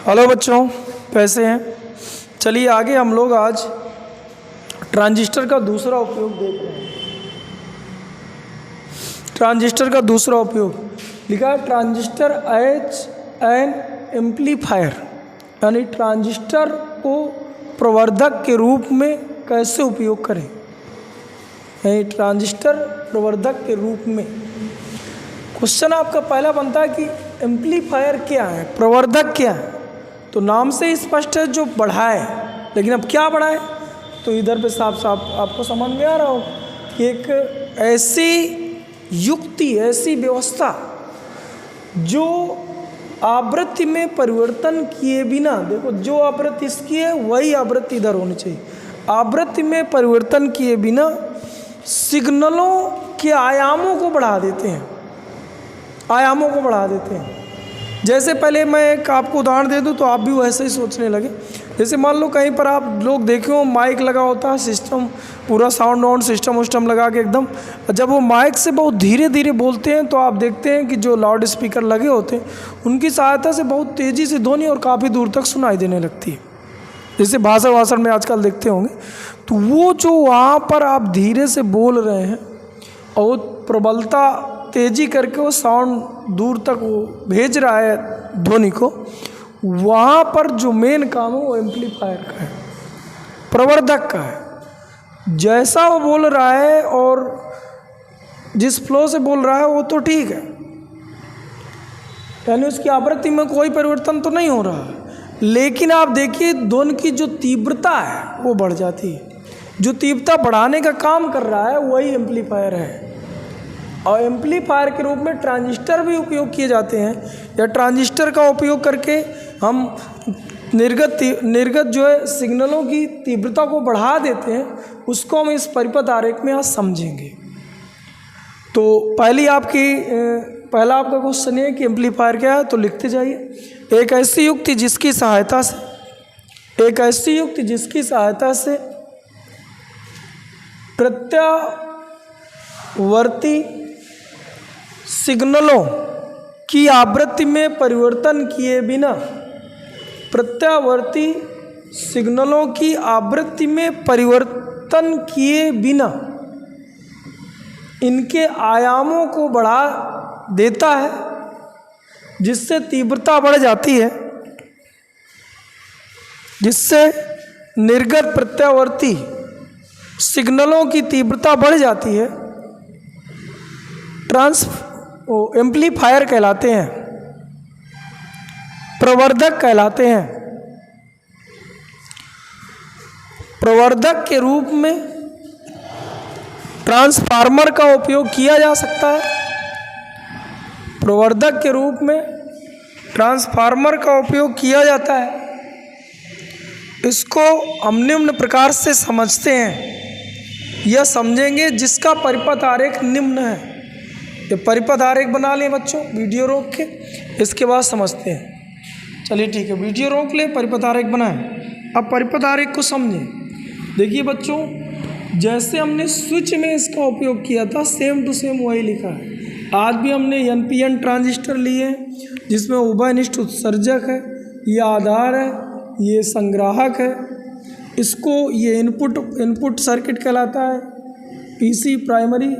Hello बच्चों, कैसे हैं? चलिए आगे हम लोग आज ट्रांजिस्टर का दूसरा उपयोग देख रहे हैं। ट्रांजिस्टर का दूसरा उपयोग लिखा है ट्रांजिस्टर एज एन एम्पलीफायर, यानी ट्रांजिस्टर को प्रवर्धक के रूप में कैसे उपयोग करें। यानी ट्रांजिस्टर प्रवर्धक के रूप में क्वेश्चन आपका पहला बनता है कि एम्पलीफायर क्या है, प्रवर्धक क्या है। तो नाम से ही स्पष्ट है, जो बढ़ाए। लेकिन अब क्या बढ़ाए, तो इधर पे साफ साफ आपको समझ में आ रहा हो कि एक ऐसी युक्ति, ऐसी व्यवस्था जो आवृत्ति में परिवर्तन किए बिना, देखो जो आवृत्ति इसकी है वही आवृत्ति इधर होनी चाहिए, आवृत्ति में परिवर्तन किए बिना सिग्नलों के आयामों को बढ़ा देते हैं, आयामों को बढ़ा देते हैं। जैसे पहले मैं एक आपको उदाहरण दे दूं तो आप भी वैसे ही सोचने लगे। जैसे मान लो कहीं पर आप लोग देखे हो माइक लगा होता है, सिस्टम पूरा साउंड वाउंड सिस्टम उस्टम लगा के एकदम, जब वो माइक से बहुत धीरे धीरे बोलते हैं तो आप देखते हैं कि जो लाउड स्पीकर लगे होते हैं उनकी सहायता से बहुत तेज़ी से ध्वनि और काफ़ी दूर तक सुनाई देने लगती है। जैसे भाषण में आजकल देखते होंगे, तो वो जो वहाँ पर आप धीरे से बोल रहे हैं और प्रबलता तेजी करके वो साउंड दूर तक वो भेज रहा है ध्वनि को, वहाँ पर जो मेन काम है वो एम्पलीफायर का है, प्रवर्धक का है। जैसा वो बोल रहा है और जिस फ्लो से बोल रहा है वो तो ठीक है, यानी उसकी आवृत्ति में कोई परिवर्तन तो नहीं हो रहा है, लेकिन आप देखिए ध्वनि की जो तीव्रता है वो बढ़ जाती है। जो तीव्रता बढ़ाने का काम कर रहा है वही एम्पलीफायर है। और एम्पलीफायर के रूप में ट्रांजिस्टर भी उपयोग किए जाते हैं, या ट्रांजिस्टर का उपयोग करके हम निर्गत जो है सिग्नलों की तीव्रता को बढ़ा देते हैं, उसको हम इस परिपथ आरेख में आज समझेंगे। तो पहला आपका क्वेश्चन है कि एम्पलीफायर क्या है, तो लिखते जाइए। एक ऐसी युक्ति जिसकी सहायता से प्रत्यावर्ती सिग्नलों की आवृत्ति में परिवर्तन किए बिना, प्रत्यावर्ती सिग्नलों की आवृत्ति में परिवर्तन किए बिना इनके आयामों को बढ़ा देता है, जिससे तीव्रता बढ़ जाती है, जिससे निर्गत प्रत्यावर्ती सिग्नलों की तीव्रता बढ़ जाती है। एम्पलीफायर कहलाते हैं, प्रवर्धक कहलाते हैं। प्रवर्धक के रूप में ट्रांसफार्मर का उपयोग किया जा सकता है। प्रवर्धक के रूप में ट्रांसफार्मर का उपयोग किया जाता है। इसको हम निम्न प्रकार से समझते हैं, यह समझेंगे जिसका परिपथ आरेख निम्न है। ये परिपथ आरेख बना लें बच्चों, वीडियो रोक के, इसके बाद समझते हैं। चलिए ठीक है, वीडियो रोक ले, परिपथ आरेख बनाएं। अब परिपथ आरेख को समझें। देखिए बच्चों, जैसे हमने स्विच में इसका उपयोग किया था, सेम टू सेम वही लिखा है। आज भी हमने NPN ट्रांजिस्टर लिए हैं, जिसमें उभयनिष्ठ उत्सर्जक है, ये आधार है, ये संग्राहक है, इसको ये इनपुट सर्किट कहलाता है, PC प्राइमरी,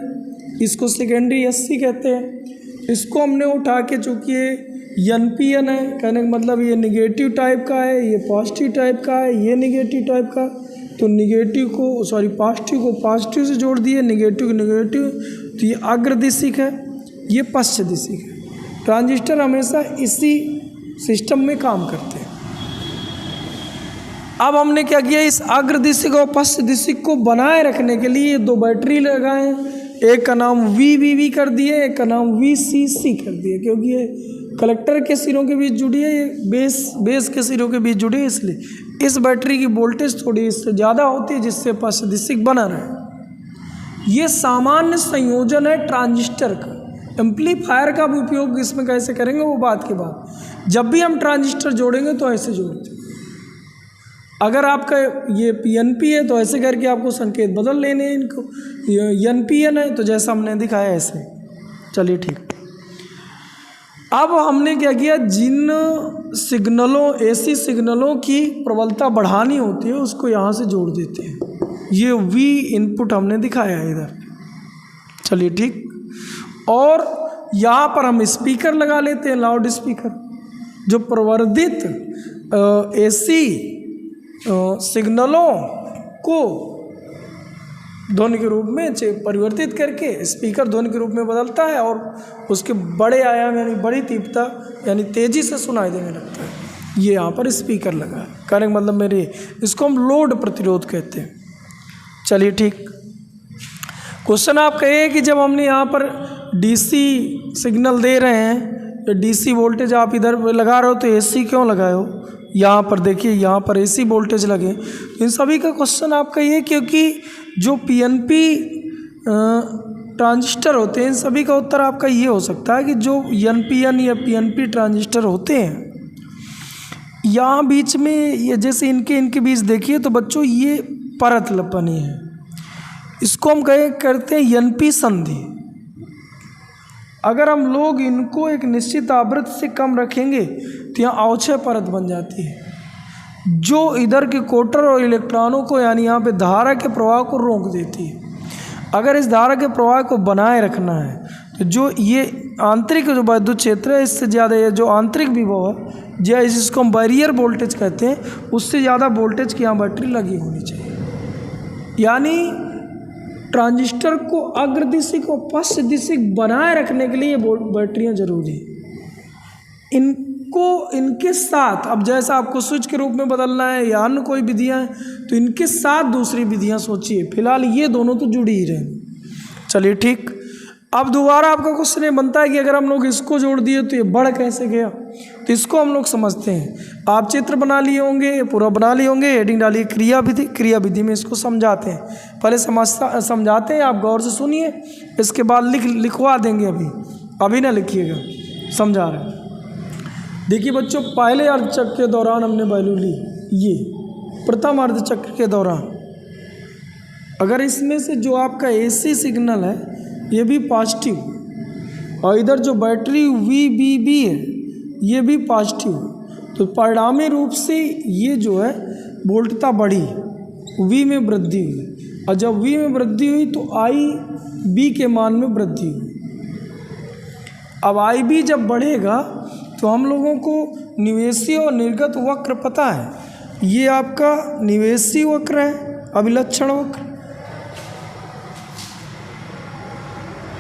इसको सेकेंडरी SC कहते हैं। इसको हमने उठा के, चूँकि ये NPN है, कहने का मतलब ये निगेटिव टाइप का है, ये पॉजिटिव टाइप का है, ये निगेटिव टाइप का, तो पॉजिटिव को पॉजिटिव से जोड़ दिए, निगेटिव को निगेटिव, तो ये अग्रदिशिक है, ये पश्चदिशिक है। ट्रांजिस्टर हमेशा इसी सिस्टम में काम करते हैं। अब हमने क्या किया, इस अग्रदिशिक और पश्चदिशिक को बनाए रखने के लिए दो बैटरी लगाए हैं। एक का नाम VVV कर दिए, एक का नाम VCC कर दिए, क्योंकि ये कलेक्टर के सिरों के बीच जुड़ी है, ये बेस के सिरों के बीच जुड़ी है, इसलिए इस बैटरी की वोल्टेज थोड़ी इससे ज़्यादा होती है, जिससे पश्चदिशिक बना रहे। ये सामान्य संयोजन है ट्रांजिस्टर का। एम्पलीफायर का भी उपयोग इसमें कैसे करेंगे वो बात के बाद। जब भी हम ट्रांजिस्टर जोड़ेंगे तो ऐसे जोड़ते हैं। अगर आपका ये PNP है तो ऐसे करके आपको संकेत बदल लेने हैं इनको, ये NPN है तो जैसा हमने दिखाया ऐसे। चलिए ठीक। अब हमने क्या किया, जिन सिग्नलों एसी सिग्नलों की प्रबलता बढ़ानी होती है उसको यहाँ से जोड़ देते हैं। ये वी इनपुट हमने दिखाया है इधर। चलिए ठीक। और यहाँ पर हम स्पीकर लगा लेते हैं, लाउड स्पीकर, जो प्रवर्धित एसी सिग्नलों को ध्वनि के रूप में परिवर्तित करके स्पीकर ध्वनि के रूप में बदलता है और उसके बड़े आयाम यानी बड़ी तीव्रता यानी तेज़ी से सुनाई देने लगता है। ये यहाँ पर स्पीकर लगा है, कहने का मतलब मेरे इसको हम लोड प्रतिरोध कहते हैं। चलिए ठीक। क्वेश्चन आप कहिए कि जब हमने यहाँ पर डीसी सिग्नल दे रहे हैं, तो डीसी वोल्टेज आप इधर लगा रहे हो तो एसी क्यों लगाए हो? यहाँ पर देखिए, यहाँ पर एसी वोल्टेज लगे। इन सभी का क्वेश्चन आपका ये, क्योंकि जो पीएनपी ट्रांजिस्टर होते हैं इन सभी का उत्तर आपका ये हो सकता है कि जो एनपीएन या पीएनपी ट्रांजिस्टर होते हैं, यहाँ बीच में ये जैसे इनके बीच देखिए तो बच्चों ये परत बनी है, इसको हम करते हैं एनपी संधि। अगर हम लोग इनको एक निश्चित आवृत्ति से कम रखेंगे तो यहाँ अवक्षय परत बन जाती है, जो इधर के कोटर और इलेक्ट्रॉनों को यानी यहाँ पे धारा के प्रवाह को रोक देती है। अगर इस धारा के प्रवाह को बनाए रखना है तो जो ये आंतरिक जो विद्युत क्षेत्र है इससे ज़्यादा ये जो आंतरिक विभव है या जिसको हम बैरियर वोल्टेज कहते हैं, उससे ज़्यादा वोल्टेज की यहाँ बैटरी लगी होनी चाहिए। यानी ट्रांजिस्टर को अग्रदिशी को पश्च दिशी बनाए रखने के लिए ये बैटरियाँ जरूरी है। इनके साथ अब जैसा आपको स्विच के रूप में बदलना है या अन्य कोई विधियाँ हैं तो इनके साथ दूसरी विधियाँ सोचिए। फिलहाल ये दोनों तो जुड़ी ही रहे। चलिए ठीक। अब दोबारा आपका क्वेश्चन ये बनता है कि अगर हम लोग इसको जोड़ दिए तो ये बढ़ कैसे गया, तो इसको हम लोग समझते हैं। आप चित्र बना लिए होंगे, पूरा बना लिए होंगे, हेडिंग डालिए क्रिया विधि में इसको समझाते हैं। पहले समझाते हैं, आप गौर से सुनिए, इसके बाद लिखवा देंगे। अभी ना लिखिएगा, समझा रहे हैं। देखिए बच्चों, पहले अर्धचक्र के दौरान हमने वैल्यू ली, ये प्रथम अर्धचक्र के दौरान अगर इसमें से जो आपका एसी सिग्नल है ये भी पॉजिटिव और इधर जो बैटरी VBB है ये भी पॉजिटिव, तो परिणामी रूप से ये जो है वोल्टता बढ़ी, V में वृद्धि हुई, और जब V में वृद्धि हुई तो IB के मान में वृद्धि हुई। अब IB जब बढ़ेगा तो हम लोगों को निवेशी और निर्गत वक्र पता है। ये आपका निवेशी वक्र है, अभिलक्षण वक्र,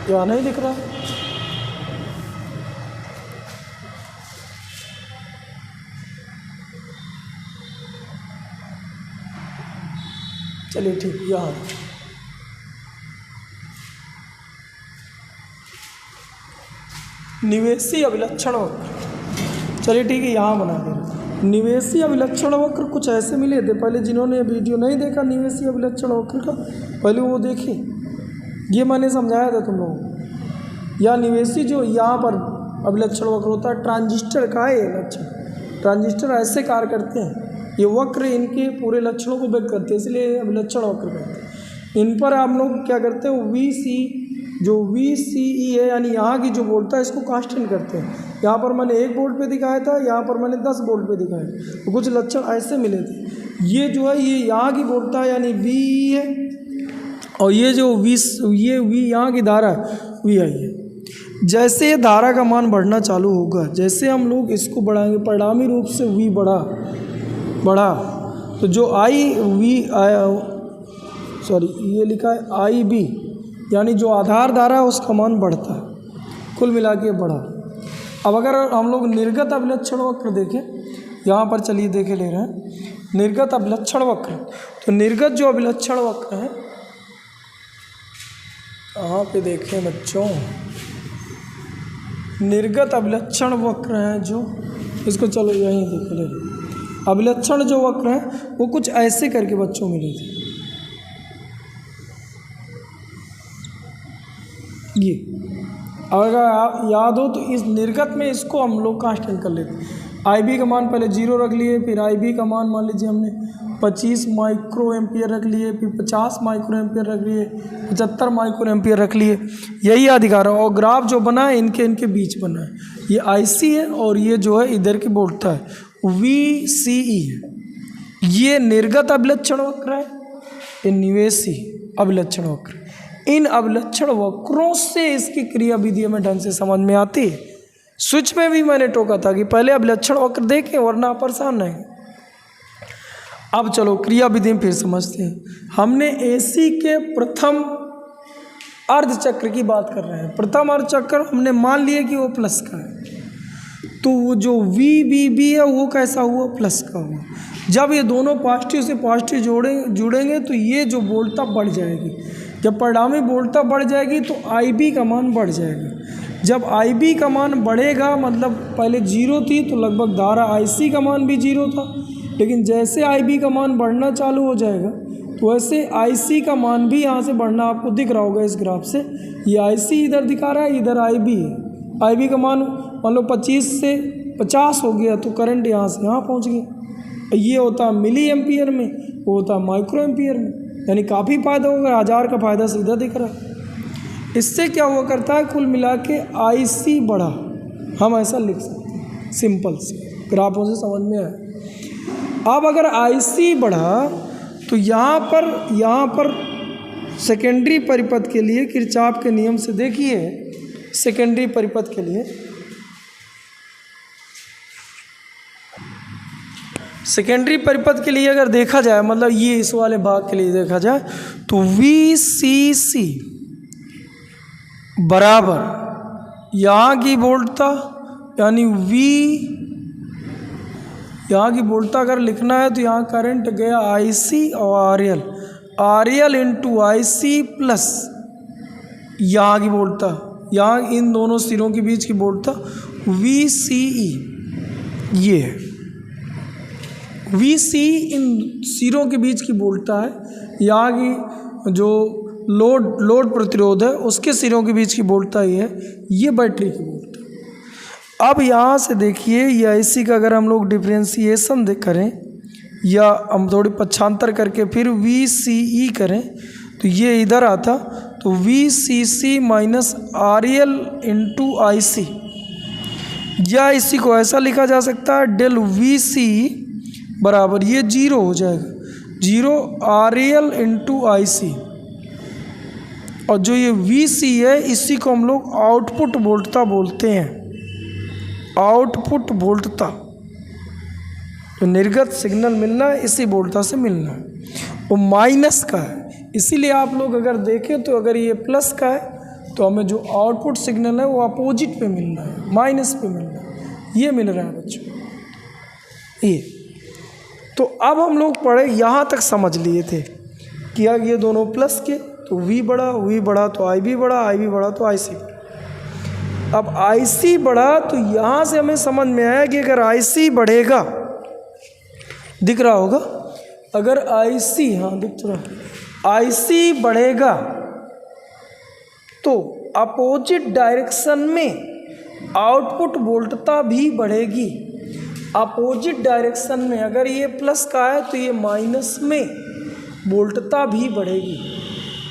क्या नहीं दिख रहा? चलिए ठीक। यहाँ निवेशी अभिलक्षण वक्र, चलिए ठीक है, यहाँ बना दे। निवेशी अभिलक्षण वक्र कुछ ऐसे मिले थे। पहले जिन्होंने वीडियो नहीं देखा निवेशी अभिलक्षण वक्र का, पहले वो देखे, ये मैंने समझाया था तुम लोगों। या निवेशी जो यहाँ पर अभिलक्षण वक्र होता है, ट्रांजिस्टर का है ये लक्षण। ट्रांजिस्टर ऐसे कार्य करते हैं, ये वक्र इनके पूरे लक्षणों को व्यक्त करते हैं, इसलिए अभिलक्षण वक्र कहते हैं। इन पर आप लोग क्या करते हैं, VCE है यानी यहाँ की जो वोल्ट है इसको कांस्टेंट करते हैं। यहाँ पर मैंने 1 वोल्ट पे दिखाया था, यहाँ पर मैंने 10 वोल्ट पे दिखाया, तो कुछ लक्षण ऐसे मिले थे। ये जो है ये यहाँ की वोल्टता यानी VE है, और ये जो V यहाँ की धारा VI है। जैसे ये धारा का मान बढ़ना चालू होगा, जैसे हम लोग इसको बढ़ाएंगे, परिणामी रूप से V बढ़ा तो जो ये लिखा है IB यानी जो आधार धारा है उसका मान बढ़ता है, कुल मिला के बढ़ा। अब अगर हम लोग निर्गत अभिलक्षण वक्र देखें, यहाँ पर चलिए देखे ले रहे हैं निर्गत अभिलक्षण वक्र। तो निर्गत जो अभिलक्षण वक्र है, कहाँ पे देखें बच्चों, निर्गत अभिलक्षण वक्र हैं जो, इसको चलो यहीं देख ले। अभिलक्षण जो वक्र हैं वो कुछ ऐसे करके बच्चों मिले थे। ये अगर आप याद हो तो इस निर्गत में इसको हम लोग कांस्टेंट कर लेते हैं। IB का मान पहले 0 रख लिए, फिर IB का मान मान लीजिए हमने 25 माइक्रो एम्पियर रख लिए, फिर 50 माइक्रो एम्पियर रख लिए, 75 माइक्रो एम्पियर रख लिए। यही अधिकार है। और ग्राफ जो बना है इनके बीच बना है। ये IC है और ये जो है इधर की वोल्टता है VCE है। ये निर्गत अभिलक्षण वक्र है, ये निवेशी अभिलक्षण वक्र। इन अभिलक्षण वक्रों से इसकी क्रिया विधि हमें ढंग से समझ में आती है। स्विच में भी मैंने टोका था कि पहले अभिलक्षण वक्र देखें वरना आप परेशान रहेंगे। अब चलो क्रिया विधि में फिर समझते हैं। हमने AC के प्रथम अर्धचक्र की बात कर रहे हैं। प्रथम अर्धचक्र हमने मान लिया कि वो प्लस का है, तो वो जो VBB है वो कैसा हुआ, प्लस का हुआ। जब ये दोनों पॉजिटिव से पॉजिटिव जुड़ेंगे तो ये जो वोल्टता बढ़ जाएगी। जब परिणामी वोल्टता बढ़ जाएगी तो IB का मान बढ़ जाएगा। जब IB का मान बढ़ेगा, मतलब पहले 0 थी तो लगभग धारा IC का मान भी 0 था, लेकिन जैसे IB का मान बढ़ना चालू हो जाएगा तो वैसे IC का मान भी यहाँ से बढ़ना आपको दिख रहा होगा इस ग्राफ से। ये IC इधर दिखा रहा है, इधर IB है। IB का मान मान लो 25 से 50 हो गया तो करंट यहाँ से यहाँ पहुँच गया। ये होता है मिली एम्पियर में, वो होता है माइक्रो एम्पियर में। यानी काफ़ी फ़ायदा होगा, 1000 का फ़ायदा सीधा दिख रहा है। इससे क्या हुआ करता है, कुल मिला के IC बढ़ा, हम ऐसा लिख सकते हैं सिंपल से, ग्राफों से समझ में आया। अब अगर IC बढ़ा तो यहाँ पर सेकेंडरी परिपथ के लिए किरचॉफ के नियम से देखिए, सेकेंडरी परिपथ के लिए सेकेंडरी परिपथ के लिए अगर देखा जाए, मतलब ये इस वाले भाग के लिए देखा जाए तो VCC बराबर यहाँ की वोल्टता यानी यहाँ की वोल्टता अगर लिखना है तो यहाँ करंट गया IC और RL इंटू IC प्लस यहाँ की वोल्टता, यहाँ इन दोनों सिरों के बीच की वोल्टता VCE। ये है VCE, इन सिरों के बीच की वोल्टता है। यहाँ की जो लोड प्रतिरोध है उसके सिरों के बीच की वोल्टता ही है। ये बैटरी की वोल्टता। अब यहाँ से देखिए ये IC का अगर हम लोग डिफ्रेंशिएशन करें या हम थोड़ी पक्षांतर करके फिर VCE करें तो ये इधर आता, तो VCC minus RL into IC, या इसी को ऐसा लिखा जा सकता है डेल VCE बराबर ये 0 हो जाएगा, 0 RL इंटू IC। और जो ये VC है इसी को हम लोग आउटपुट वोल्टता बोलते हैं। आउटपुट वोल्टता, तो निर्गत सिग्नल मिलना है इसी वोल्टता से मिलना है, वो माइनस का है। इसीलिए आप लोग अगर देखें तो अगर ये प्लस का है तो हमें जो आउटपुट सिग्नल है वो अपोजिट पे मिलना है, माइनस पे मिलना है। ये मिल रहा है बच्चों। ये तो अब हम लोग पढ़े यहाँ तक समझ लिए थे कि ये दोनों प्लस के, तो V बढ़ा तो IB बढ़ा, IB बढ़ा तो IC बढ़ा। अब IC बढ़ा तो यहाँ से हमें समझ में आया कि अगर IC बढ़ेगा, दिख रहा होगा, अगर IC, हाँ दिख रहा, IC बढ़ेगा तो अपोजिट डायरेक्शन में आउटपुट वोल्टता भी बढ़ेगी। अपोजिट डायरेक्शन में अगर ये प्लस का है तो ये माइनस में वोल्टता भी बढ़ेगी।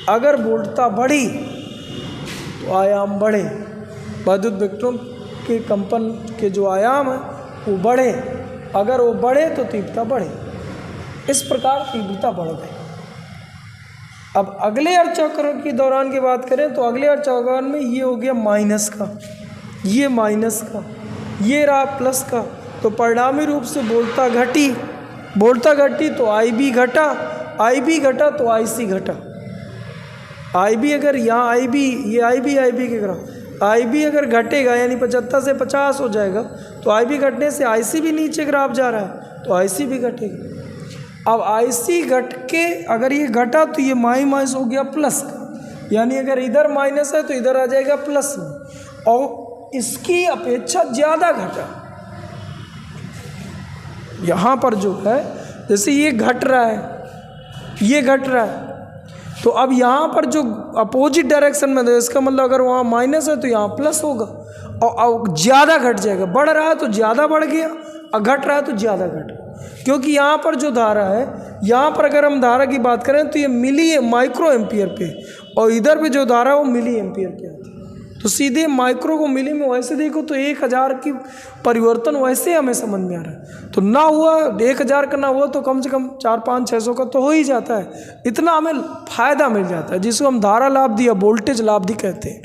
अगर वोल्टता बढ़ी तो आयाम बढ़े, विद्युत वेक्टरों के कंपन के जो आयाम है वो बढ़े, अगर वो बढ़े तो तीव्रता बढ़े। इस प्रकार तीव्रता बढ़ गई। अब अगले अर्धचक्र के दौरान की बात करें तो अगले अर्धचक्र में ये हो गया माइनस का, ये माइनस का, ये रहा प्लस का, तो परिणामी रूप से वोल्टता घटी, तो IB घटा, IB घटा तो IC घटा। IB अगर यहाँ IB, ये IB के ग्राफ, IB अगर घटेगा यानी 75 से 50 हो जाएगा तो IB घटने से IC भी नीचे ग्राफ जा रहा है तो IC भी घटेगा। अब IC घट के अगर ये घटा तो ये माइनस हो गया प्लस का, यानी अगर इधर माइनस है तो इधर आ जाएगा प्लस में, और इसकी अपेक्षा ज़्यादा घटा। यहाँ पर जो है जैसे ये घट रहा है, ये घट रहा है, तो अब यहाँ पर जो अपोजिट डायरेक्शन में, तो इसका मतलब अगर वहाँ माइनस है तो यहाँ प्लस होगा, और ज़्यादा घट जाएगा। बढ़ रहा है तो ज़्यादा बढ़ गया और घट रहा है तो ज़्यादा घट गया। क्योंकि यहाँ पर जो धारा है, यहाँ पर अगर हम धारा की बात करें तो ये मिली माइक्रो एम्पियर पे, और इधर पे जो धारा है वो मिली एम्पियर पे आती है। तो सीधे माइक्रो को मिली में वैसे देखो तो 1000 की परिवर्तन वैसे हमें समझ में आ रहा है। तो ना हुआ 1000 का, ना हुआ तो कम से कम 4, 5, 600 का तो हो ही जाता है। इतना हमें फ़ायदा मिल जाता है, जिसको हम धारा लाभ दिया, वोल्टेज लाभ भी कहते हैं।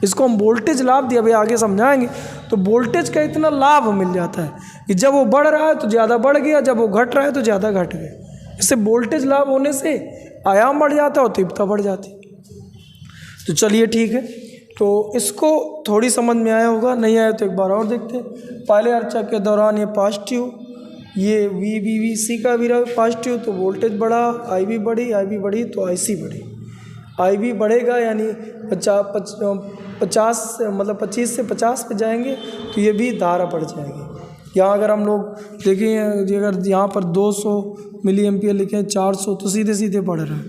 इसको हम वोल्टेज लाभ दिया, अभी आगे समझाएंगे। तो वोल्टेज का इतना लाभ मिल जाता है कि जब वो बढ़ रहा है तो ज़्यादा बढ़ गया, जब वो घट रहा है तो ज़्यादा घट गया। इससे वोल्टेज लाभ होने से आयाम बढ़ जाता है और तीव्रता बढ़ जाती है। तो चलिए ठीक है, तो इसको थोड़ी समझ में आया होगा, नहीं आया तो एक बार और देखते हैं। पहले अर्चक के दौरान ये पॉजिटिव, ये VBC का भी रहा पॉजिटिव, तो वोल्टेज बढ़ा, IB बढ़ी तो IC बढ़ी। IB बढ़ेगा यानी 50 मतलब 25 से 50 पे जाएंगे तो ये भी धारा बढ़ जाएगी। यहाँ अगर हम लोग देखें, अगर यहाँ पर 200 मिली एम्पियर लिखें, 400, तो सीधे सीधे बढ़ रहा है।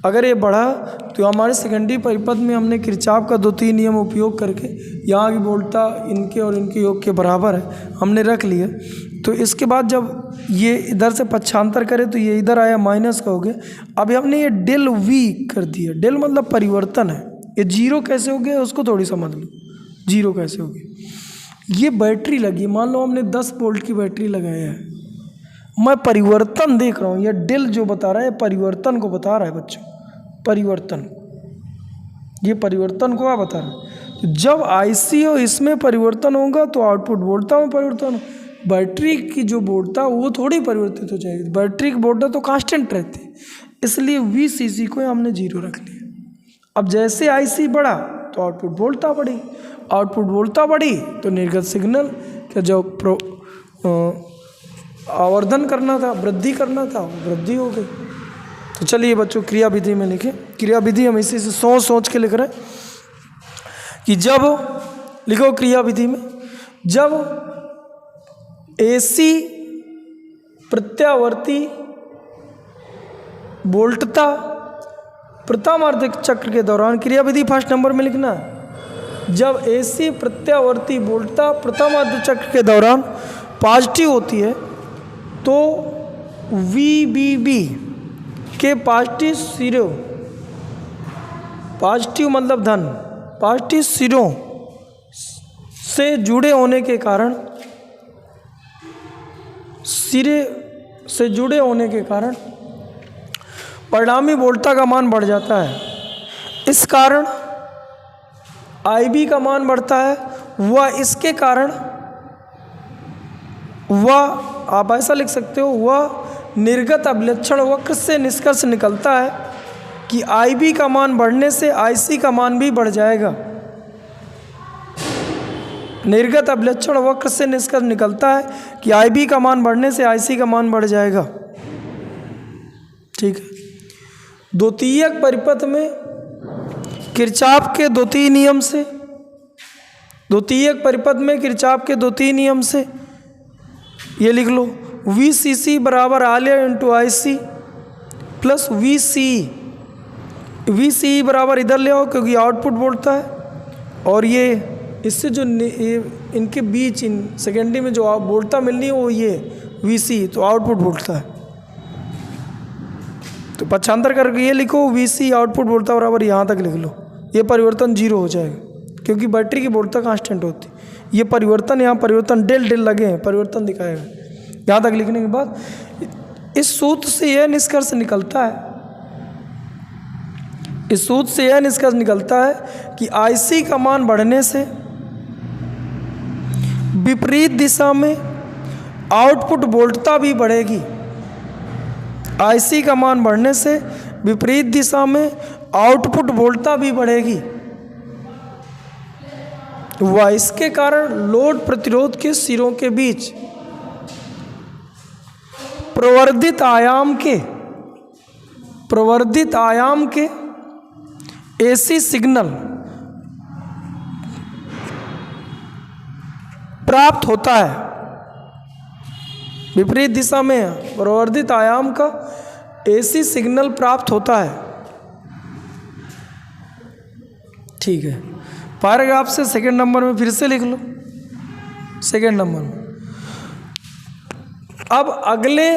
अगर ये बढ़ा तो हमारे सेकेंडरी परिपथ में हमने किरचॉफ का 2-3 नियम उपयोग करके यहाँ की वोल्टता इनके और इनके योग के बराबर है हमने रख लिया। तो इसके बाद जब ये इधर से पक्षांतर करे तो ये इधर आया माइनस का हो गया। अभी हमने ये डेल V कर दिया। डेल मतलब परिवर्तन है। ये जीरो कैसे हो गया उसको थोड़ी समझ लो। जीरो कैसे हो गया, ये बैटरी लगी, मान लो हमने 10 वोल्ट की बैटरी लगाया है, मैं परिवर्तन देख रहा हूँ। ये डेल जो बता रहा है परिवर्तन को बता रहा है बच्चों, परिवर्तन, ये परिवर्तन को क्या बता रहा है। तो जब IC और इसमें परिवर्तन होगा तो आउटपुट वोल्टता में परिवर्तन हो। बैटरी की जो वोल्टता वो थोड़ी परिवर्तित हो जाएगी, बैटरी की वोल्टता तो कांस्टेंट रहती है, इसलिए VCC को हमने 0 रख लिया। अब जैसे IC बढ़ा तो आउटपुट वोल्टता बढ़ी, आउटपुट वोल्टता बढ़ी तो निर्गत सिग्नल का जो आवर्धन करना था, वृद्धि करना था, वो वृद्धि हो गई। तो चलिए बच्चों क्रिया विधि में लिखें। क्रिया विधि हम इसी से सोच के लिख रहे हैं कि जब, लिखो क्रिया विधि में, जब AC प्रत्यावर्ती वोल्टता प्रथम अर्ध चक्र के दौरान, क्रिया विधि फर्स्ट नंबर में लिखना है। जब AC प्रत्यावर्ती वोल्टता प्रथम अर्ध चक्र के दौरान पॉजिटिव होती है तो VBB के पॉजिटिव सिरों, पॉजिटिव मतलब धन, पॉजिटिव सिरों से जुड़े होने के कारण, सिरे से जुड़े होने के कारण परिणामी वोल्टता का मान बढ़ जाता है। इस कारण IB का मान बढ़ता है। वह इसके कारण, वह आप ऐसा लिख सकते हो, वह निर्गत अभिलक्षण वक्र से निष्कर्ष निकलता है कि IB का मान बढ़ने से IC का मान भी बढ़ जाएगा। निर्गत अभिलक्षण वक्र से निष्कर्ष निकलता है कि IB का मान बढ़ने से IC का मान बढ़ जाएगा। ठीक है। द्वितीयक परिपथ में किरचॉफ के 2-3 नियम से, द्वितीयक परिपथ में किरचॉफ के 2-3 नियम से ये लिख लो, VCC बराबर RL into IC plus VCE। VCE बराबर इधर ले आओ क्योंकि आउटपुट वोल्टता है, और ये इससे जो इनके बीच, इन सेकेंडरी में जो वोल्टता मिलनी है वो ये VCE, तो आउटपुट वोल्टता है। तो पक्षांतर करके ये लिखो, VC आउटपुट वोल्टता बराबर यहाँ तक लिख लो। ये परिवर्तन 0 हो जाएगा क्योंकि बैटरी की वोल्टता कांस्टेंट होती है। ये परिवर्तन, यहाँ परिवर्तन डेल लगे हैं, परिवर्तन दिखाएगा। यहाँ तक लिखने के बाद इस सूत्र से यह निष्कर्ष निकलता है, इस सूत्र से यह निष्कर्ष निकलता है कि IC का मान बढ़ने से विपरीत दिशा में आउटपुट वोल्टता भी बढ़ेगी। IC का मान बढ़ने से विपरीत दिशा में आउटपुट वोल्टता भी बढ़ेगी। वह इसके कारण लोड प्रतिरोध के सिरों के बीच प्रवर्धित आयाम के AC सिग्नल प्राप्त होता है। विपरीत दिशा में प्रवर्धित आयाम का AC सिग्नल प्राप्त होता है। ठीक है। पैराग्राफ से सेकंड नंबर में फिर से लिख लो, सेकंड नंबर में। अब अगले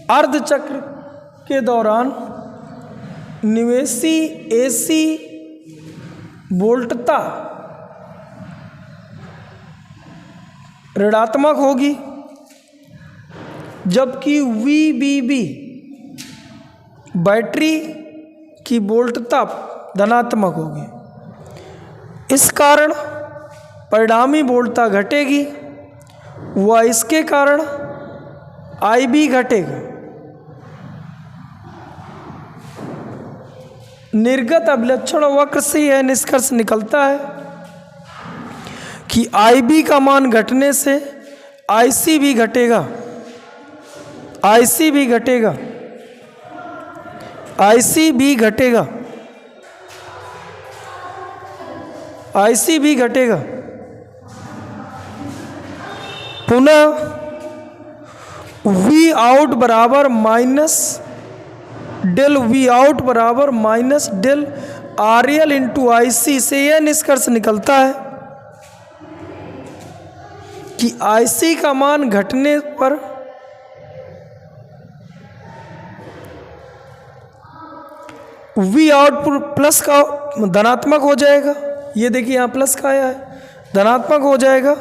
अर्धचक्र के दौरान निवेशी एसी वोल्टता ऋणात्मक होगी, जबकि VBB बैटरी की वोल्टता धनात्मक होगी। इस कारण परिणामी वोल्टता घटेगी व इसके कारण IB घटेगा। निर्गत अभिलक्षण वक्र से यह निष्कर्ष निकलता है कि IB का मान घटने से IC भी घटेगा, IC भी घटेगा, IC भी घटेगा, IC भी घटेगा। पुनः V आउट बराबर माइनस डेल V आउट बराबर minus del RL into IC से यह निष्कर्ष निकलता है कि IC का मान घटने पर V आउटपुट प्लस का धनात्मक हो जाएगा। ये देखिए यहाँ प्लस का आया है, धनात्मक हो जाएगा,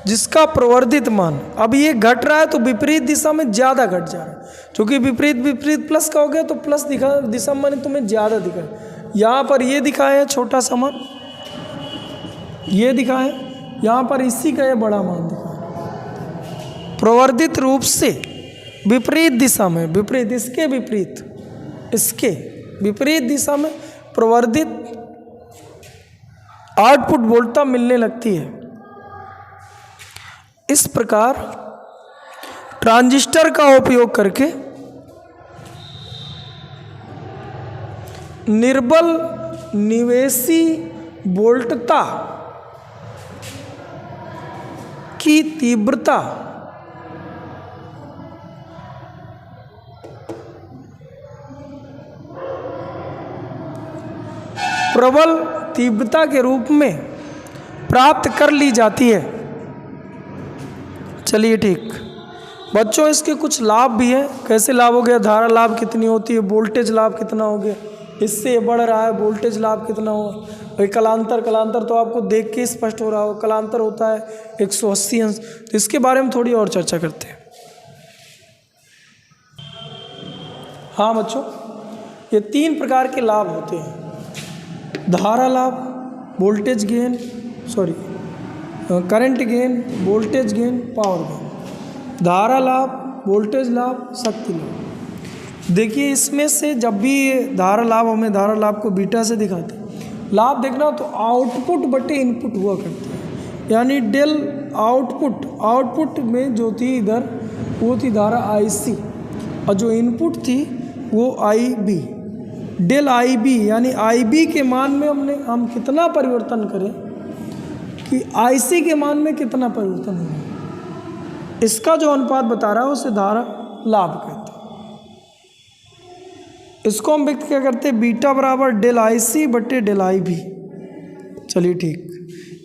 जिसका प्रवर्धित मान, अब ये घट रहा है तो विपरीत दिशा में ज़्यादा घट जा रहा है, क्योंकि विपरीत प्लस का हो गया तो प्लस दिशा में तुम्हें ज़्यादा दिखा है। यहाँ पर ये दिखाया है छोटा सा मान, ये दिखाया है, यहाँ पर इसी का ये बड़ा मान दिखा है। प्रवर्धित रूप से विपरीत दिशा में, विपरीत इसके विपरीत, इसके विपरीत दिशा में प्रवर्धित आउटपुट वोल्टता मिलने लगती है। इस प्रकार ट्रांजिस्टर का उपयोग करके निर्बल निवेशी वोल्टता की तीव्रता प्रबल तीव्रता के रूप में प्राप्त कर ली जाती है। चलिए ठीक बच्चों, इसके कुछ लाभ भी हैं। कैसे लाभ हो गया, धारा लाभ कितनी होती है, वोल्टेज लाभ कितना हो गया, इससे बढ़ रहा है वोल्टेज लाभ कितना होगा भाई। कलांतर तो आपको देख के स्पष्ट हो रहा हो, कलांतर होता है 180 अंश। तो इसके बारे में थोड़ी और चर्चा करते हैं। हाँ बच्चों, ये 3 प्रकार के लाभ होते हैं, धारा लाभ, voltage gain, current gain, voltage gain, power gain. धारा लाभ, वोल्टेज लाभ, शक्ति लाभ। देखिए इसमें से जब भी धारा लाभ, हमें धारा लाभ को बीटा से दिखाते हैं। लाभ देखना तो आउटपुट बटे इनपुट हुआ करते हैं, यानी डेल आउटपुट में जो थी इधर वो थी धारा IC, और जो इनपुट थी वो IB। डेल IB यानी IB के मान में हम कितना परिवर्तन करें कि IC के मान में कितना परिवर्तन होगा, इसका जो अनुपात बता रहा है उसे धारा लाभ कहते हैं। इसको हम व्यक्त क्या करते हैं, बीटा बराबर डेल IC बटे डेल IB। चलिए ठीक,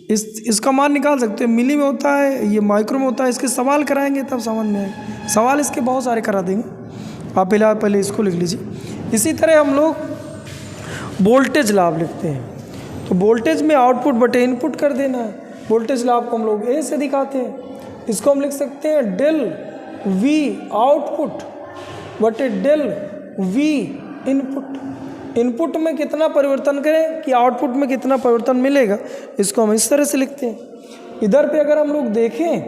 इसका मान निकाल सकते हैं, मिली में होता है, ये माइक्रो में होता है। इसके सवाल कराएंगे तब समझ में आएगा, सवाल इसके बहुत सारे करा देंगे। आप पहले इसको लिख लीजिए। इसी तरह हम लोग वोल्टेज लाभ लिखते हैं, तो वोल्टेज में आउटपुट बटे इनपुट कर देना है। वोल्टेज लाभ को हम लोग ए से दिखाते हैं। इसको हम लिख सकते हैं डेल V आउटपुट बटे डेल V इनपुट। इनपुट में कितना परिवर्तन करें कि आउटपुट में कितना परिवर्तन मिलेगा, इसको हम इस तरह से लिखते हैं। इधर पे अगर हम लोग देखें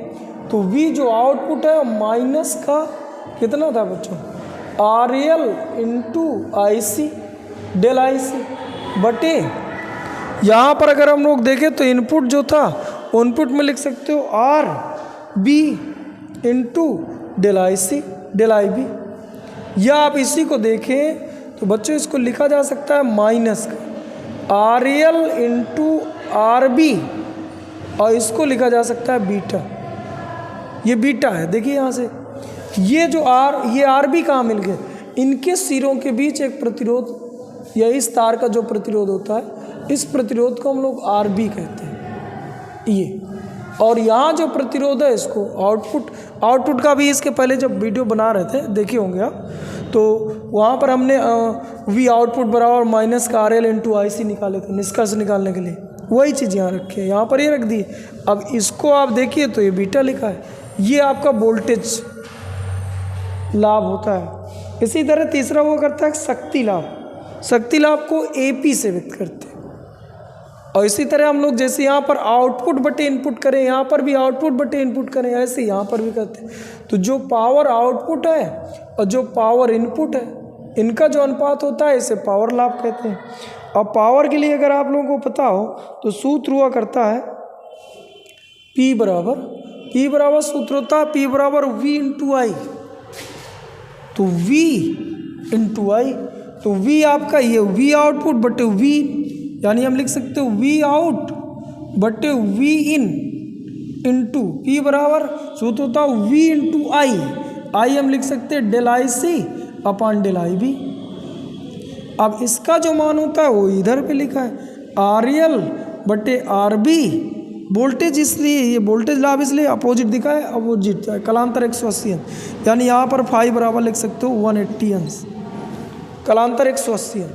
तो V जो आउटपुट है माइनस का कितना था बच्चों, RL into IC del IC बटे, यहाँ पर अगर हम लोग देखें तो इनपुट जो था इनपुट में लिख सकते हो RB into del IC del IB। या आप इसी को देखें तो बच्चों इसको लिखा जा सकता है माइनस का RL इंटू RB, और इसको लिखा जा सकता है बीटा। ये बीटा है, देखिए यहाँ से ये जो ये RB कहाँ मिल गए, इनके सिरों के बीच एक प्रतिरोध या इस तार का जो प्रतिरोध होता है इस प्रतिरोध को हम लोग RB कहते हैं ये। और यहाँ जो प्रतिरोध है इसको आउटपुट का भी इसके पहले जब वीडियो बना रहे थे देखे होंगे आप, तो वहाँ पर हमने V आउटपुट बराबर माइनस का RL इंटू IC निकाले थे निष्कर्ष निकालने के लिए। वही चीज़ यहाँ रखी है, यहाँ पर ये रख दी। अब इसको आप देखिए तो ये बीटा लिखा है, ये आपका वोल्टेज लाभ होता है। इसी तरह तीसरा वो करता है शक्ति लाभ। शक्ति लाभ को AP से व्यक्त करते हैं। और इसी तरह हम लोग जैसे यहाँ पर आउटपुट बटे इनपुट करें, यहाँ पर भी आउटपुट बटे इनपुट करें, ऐसे यहाँ पर भी करते हैं। तो जो पावर आउटपुट है और जो पावर इनपुट है, इनका जो अनुपात होता है इसे पावर लाभ कहते हैं। और पावर के लिए अगर आप लोगों को पता हो तो सूत्र हुआ करता है P बराबर सूत्र होता है P बराबर V इंटू आई। तो V इंटू आई, तो V आपका ये V आउटपुट बटे V, यानी हम लिख सकते हो V आउट बटे V इन इंटू P बराबर सूत्र होता है V इंटू आई हम लिख सकते हैं del IC upon del IB। अब इसका जो मान होता है वो इधर पे लिखा है RL बटे RB। वोल्टेज इसलिए ये वोल्टेज लाभ इसलिए अपोजिट दिखा है, अपोजिट कलांतर 180 अंश, यानी यहाँ पर फाई बराबर लिख सकते हो 180 अंश, कलांतर 180 अंश।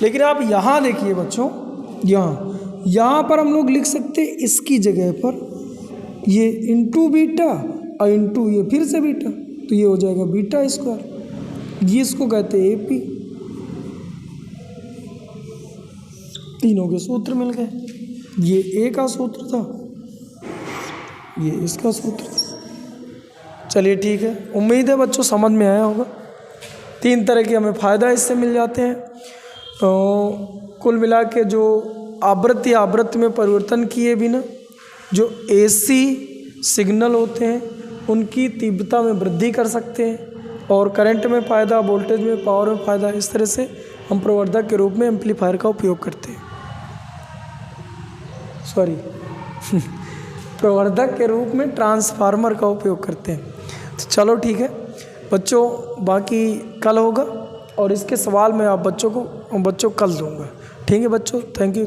लेकिन आप यहाँ देखिए बच्चों, यहाँ पर हम लोग लिख सकते हैं इसकी जगह पर ये इंटू बीटा और इंटू ये फिर से बीटा, तो ये हो जाएगा बीटा स्क्वायर। ये इसको कहते हैं AP। तीनों के सूत्र मिल गए, ये A का सूत्र था, ये इसका सूत्र था। चलिए ठीक है, उम्मीद है बच्चों समझ में आया होगा। 3 तरह के हमें फ़ायदा इससे मिल जाते हैं। तो कुल मिला के जो आवृत्ति में परिवर्तन किए बिना जो AC सिग्नल होते हैं उनकी तीव्रता में वृद्धि कर सकते हैं, और करंट में फ़ायदा, वोल्टेज में, पावर में फ़ायदा, इस तरह से हम प्रवर्धक के रूप में एम्पलीफायर का उपयोग करते हैं। प्रवर्धक के रूप में ट्रांसफार्मर का उपयोग करते हैं। तो चलो ठीक है बच्चों, बाकी कल होगा और इसके सवाल मैं आप बच्चों को कल दूंगा। ठीक है बच्चों, थैंक यू।